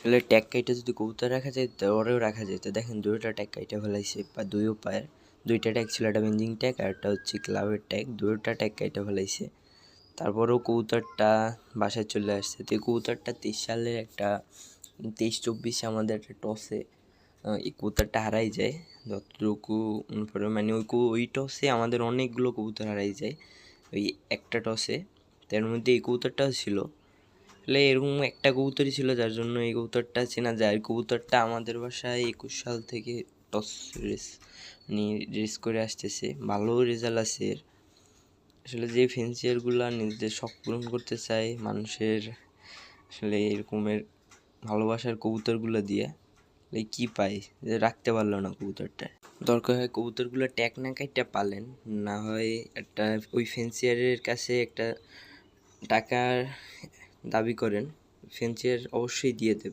আসলে ট্যাগ কাইটা যদি কবুতর রাখা যায় ওরেও রাখা যায়। তো দেখেন দুইটা ট্যাগ কাইটা ফেলাইছে বা দুই উপায়ের দুইটা ট্যাগ ছিল, একটা বেঞ্জিং ট্যাগ আর একটা হচ্ছে ক্লাবের ট্যাগ, দুইটা ট্যাগ কাইটা ফেলাইছে। তারপরেও কবুতরটা বাসায় চলে আসছে। তো এই কবুতরটা 23 সালের একটা 23-24 আমাদের একটা টসে এই কবুতরটা হারাই যায়। যতটুকু মানে ওই টসে আমাদের অনেকগুলো কবুতর হারাই যায় ওই একটা টসে। তার মধ্যে এই কবুতরটাও ছিল। আসলে এরকম একটা কবুতরই ছিল যার জন্য এই কবুতরটা চেনা যায়। আর কবুতরটা আমাদের বাসায় 21 সাল থেকে টস রেস রেস করে আসতেছে, ভালো রেজাল্ট আছে এর। আসলে যে ফেন্সিয়ারগুলা নিজেদের শখ পূরণ করতে চায় মানুষের, আসলে এরকমের ভালোবাসার কবুতরগুলো দিয়ে কি পায় যে রাখতে পারলো না কবুতরটা। দরকার হয় কবুতরগুলো ট্যাগ না কাইটা পালেন, না হয় একটা ওই ফেন্সিয়ারের কাছে একটা টাকার দাবি করেন, ফেন্সিয়ার অবশ্যই দিয়ে দেবে।